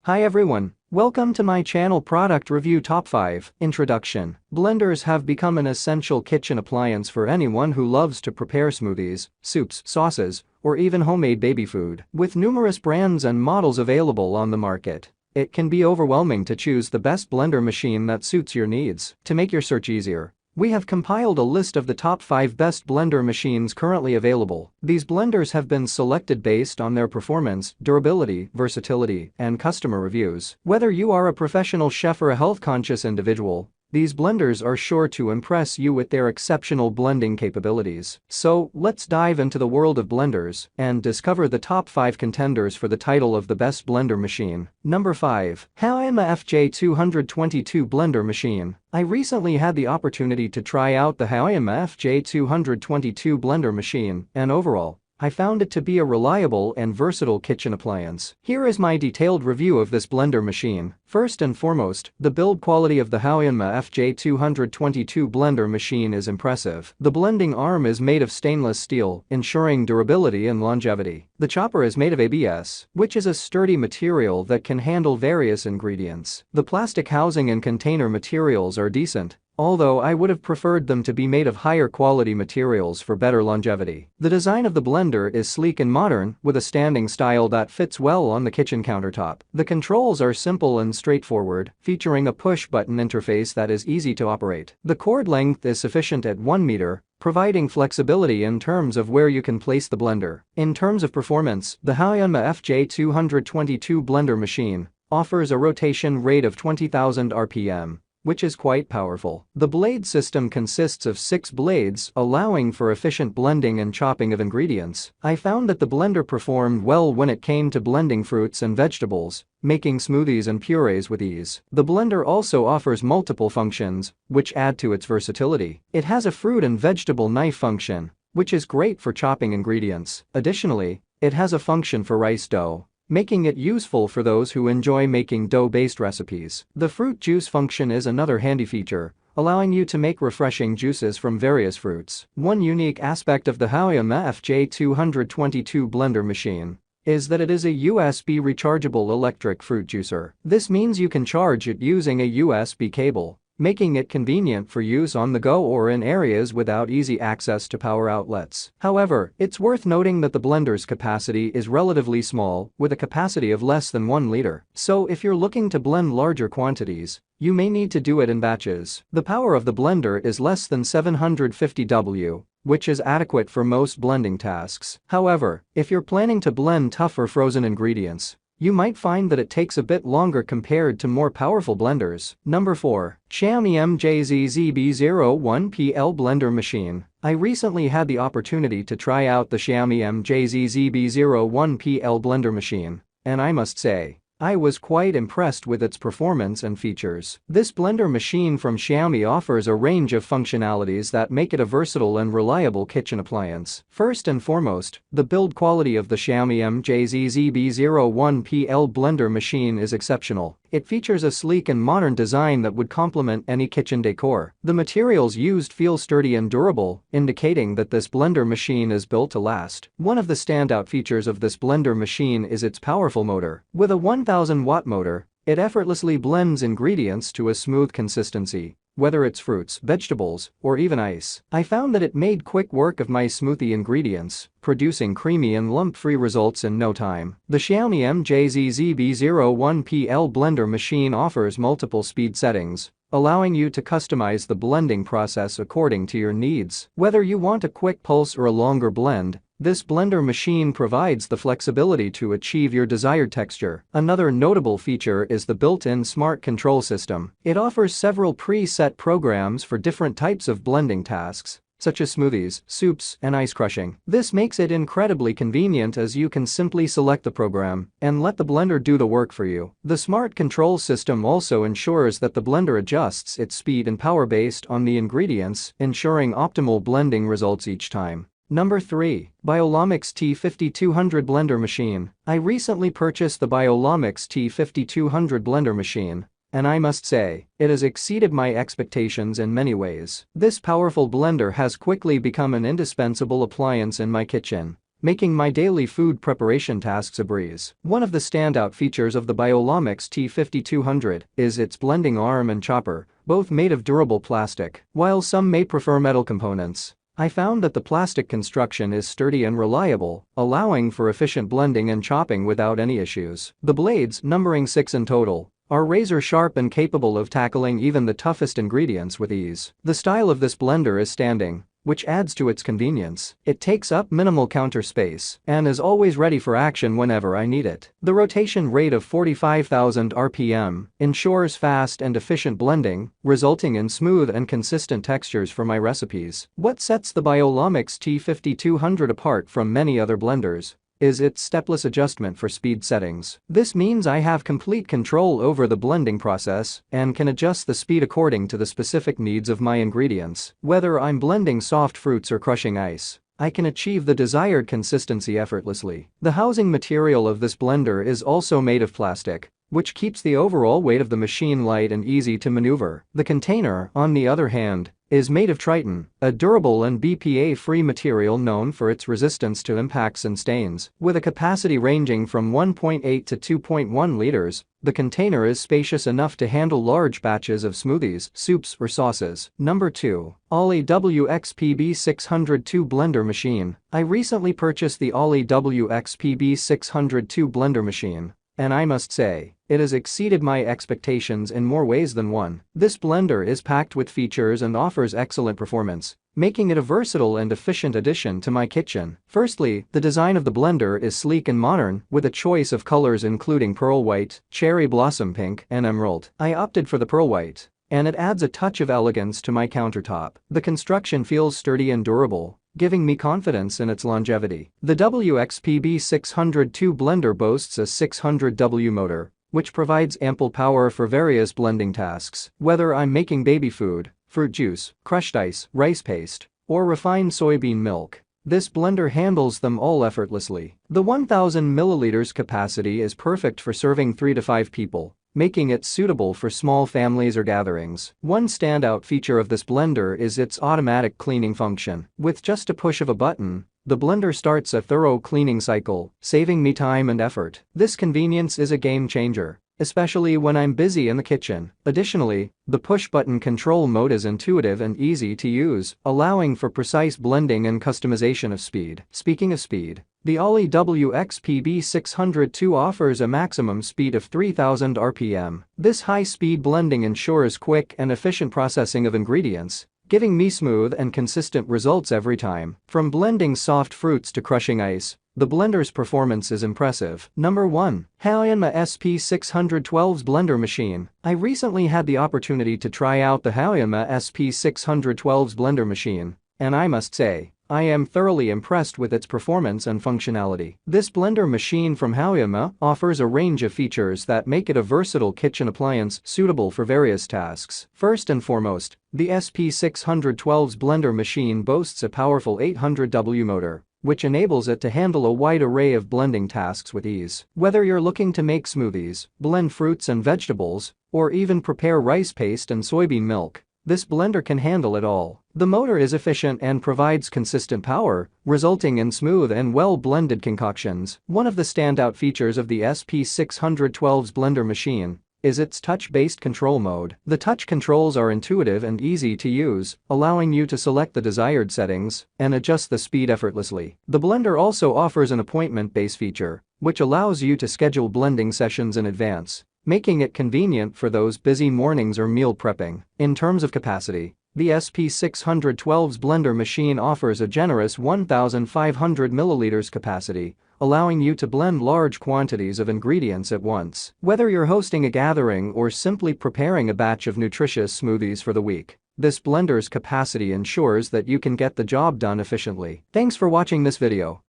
Hi everyone, welcome to my channel Product Review Top 5. Introduction. Blenders have become an essential kitchen appliance for anyone who loves to prepare smoothies, soups, sauces, or even homemade baby food. With numerous brands and models available on the market, it can be overwhelming to choose the best blender machine that suits your needs. To make your search easier, we have compiled a list of the top 5 best blender machines currently available. These blenders have been selected based on their performance, durability, versatility, and customer reviews. Whether you are a professional chef or a health-conscious individual, these blenders are sure to impress you with their exceptional blending capabilities. So, let's dive into the world of blenders and discover the top 5 contenders for the title of the best blender machine. Number 5. HAOYUNMA FJ222 Blender Machine. I recently had the opportunity to try out the HAOYUNMA FJ222 blender machine, and overall, I found it to be a reliable and versatile kitchen appliance. Here is my detailed review of this blender machine. First and foremost, the build quality of the HAOYUNMA FJ222 blender machine is impressive. The blending arm is made of stainless steel, ensuring durability and longevity. The chopper is made of ABS, which is a sturdy material that can handle various ingredients. The plastic housing and container materials are decent, although I would have preferred them to be made of higher quality materials for better longevity. The design of the blender is sleek and modern, with a standing style that fits well on the kitchen countertop. The controls are simple and straightforward, featuring a push-button interface that is easy to operate. The cord length is sufficient at 1 meter, providing flexibility in terms of where you can place the blender. In terms of performance, the HAOYUNMA FJ222 blender machine offers a rotation rate of 20,000 RPM, which is quite powerful. The blade system consists of 6 blades, allowing for efficient blending and chopping of ingredients. I found that the blender performed well when it came to blending fruits and vegetables, making smoothies and purees with ease. The blender also offers multiple functions, which add to its versatility. It has a fruit and vegetable knife function, which is great for chopping ingredients. Additionally, it has a function for rice dough, making it useful for those who enjoy making dough-based recipes. The fruit juice function is another handy feature, allowing you to make refreshing juices from various fruits. One unique aspect of the HAOYUNMA FJ222 blender machine is that it is a USB rechargeable electric fruit juicer. This means you can charge it using a USB cable, making it convenient for use on the go or in areas without easy access to power outlets. However, it's worth noting that the blender's capacity is relatively small, with a capacity of less than 1 liter. So if you're looking to blend larger quantities, you may need to do it in batches. The power of the blender is less than 750 W, which is adequate for most blending tasks. However, if you're planning to blend tougher frozen ingredients, you might find that it takes a bit longer compared to more powerful blenders. Number 4. XIAOMI MJZZB01PL Blender Machine. I recently had the opportunity to try out the XIAOMI MJZZB01PL Blender Machine, and I must say, I was quite impressed with its performance and features. This blender machine from XIAOMI offers a range of functionalities that make it a versatile and reliable kitchen appliance. First and foremost, the build quality of the XIAOMI MJZZB01PL blender machine is exceptional. It features a sleek and modern design that would complement any kitchen decor. The materials used feel sturdy and durable, indicating that this blender machine is built to last. One of the standout features of this blender machine is its powerful motor. With a 1000-watt motor, it effortlessly blends ingredients to a smooth consistency, whether it's fruits, vegetables, or even ice. I found that it made quick work of my smoothie ingredients, producing creamy and lump-free results in no time. The XIAOMI MJZZB01PL blender machine offers multiple speed settings, allowing you to customize the blending process according to your needs. Whether you want a quick pulse or a longer blend, this blender machine provides the flexibility to achieve your desired texture. Another notable feature is the built-in smart control system. It offers several pre-set programs for different types of blending tasks, such as smoothies, soups, and ice crushing. This makes it incredibly convenient as you can simply select the program and let the blender do the work for you. The smart control system also ensures that the blender adjusts its speed and power based on the ingredients, ensuring optimal blending results each time. Number 3. Biolomix T5200 Blender Machine. I recently purchased the Biolomix T5200 Blender Machine, and I must say, it has exceeded my expectations in many ways. This powerful blender has quickly become an indispensable appliance in my kitchen, making my daily food preparation tasks a breeze. One of the standout features of the Biolomix T5200 is its blending arm and chopper, both made of durable plastic. While some may prefer metal components, I found that the plastic construction is sturdy and reliable, allowing for efficient blending and chopping without any issues. The blades, numbering 6 in total, are razor sharp and capable of tackling even the toughest ingredients with ease. The style of this blender is standing, which adds to its convenience. It takes up minimal counter space and is always ready for action whenever I need it. The rotation rate of 45,000 RPM ensures fast and efficient blending, resulting in smooth and consistent textures for my recipes. What sets the Biolomix T5200 apart from many other blenders is its stepless adjustment for speed settings. This means I have complete control over the blending process and can adjust the speed according to the specific needs of my ingredients. Whether I'm blending soft fruits or crushing ice, I can achieve the desired consistency effortlessly. The housing material of this blender is also made of plastic, which keeps the overall weight of the machine light and easy to maneuver. The container, on the other hand, is made of Triton, a durable and BPA-free material known for its resistance to impacts and stains. With a capacity ranging from 1.8 to 2.1 liters, the container is spacious enough to handle large batches of smoothies, soups, or sauces. Number 2. OLOEY WXPB602 Blender Machine. I recently purchased the OLOEY WXPB602 Blender Machine, and I must say, it has exceeded my expectations in more ways than one. This blender is packed with features and offers excellent performance, making it a versatile and efficient addition to my kitchen. Firstly, the design of the blender is sleek and modern, with a choice of colors including pearl white, cherry blossom pink, and emerald. I opted for the pearl white, and it adds a touch of elegance to my countertop. The construction feels sturdy and durable, giving me confidence in its longevity. The WXPB602 blender boasts a 600W motor, which provides ample power for various blending tasks. Whether I'm making baby food, fruit juice, crushed ice, rice paste, or refined soybean milk, this blender handles them all effortlessly. The 1000 milliliters capacity is perfect for serving 3 to 5 people, making it suitable for small families or gatherings. One standout feature of this blender is its automatic cleaning function. With just a push of a button, the blender starts a thorough cleaning cycle, saving me time and effort. This convenience is a game changer, especially when I'm busy in the kitchen. Additionally, the push-button control mode is intuitive and easy to use, allowing for precise blending and customization of speed. Speaking of speed, the OLOEY WXPB602 offers a maximum speed of 3000 RPM. This high-speed blending ensures quick and efficient processing of ingredients, giving me smooth and consistent results every time. From blending soft fruits to crushing ice, the blender's performance is impressive. Number 1. HAOYUNMA SP612's Blender Machine. I recently had the opportunity to try out the HAOYUNMA SP612's Blender Machine, and I must say, I am thoroughly impressed with its performance and functionality. This blender machine from HAOYUNMA offers a range of features that make it a versatile kitchen appliance suitable for various tasks. First and foremost, the SP612's blender machine boasts a powerful 800W motor, which enables it to handle a wide array of blending tasks with ease. Whether you're looking to make smoothies, blend fruits and vegetables, or even prepare rice paste and soybean milk, this blender can handle it all. The motor is efficient and provides consistent power, resulting in smooth and well-blended concoctions. One of the standout features of the SP612's blender machine is its touch-based control mode. The touch controls are intuitive and easy to use, allowing you to select the desired settings and adjust the speed effortlessly. The blender also offers an appointment-based feature, which allows you to schedule blending sessions in advance, making it convenient for those busy mornings or meal prepping. In terms of capacity, the SP612's blender machine offers a generous 1,500 milliliters capacity, allowing you to blend large quantities of ingredients at once. Whether you're hosting a gathering or simply preparing a batch of nutritious smoothies for the week, this blender's capacity ensures that you can get the job done efficiently. Thanks for watching this video.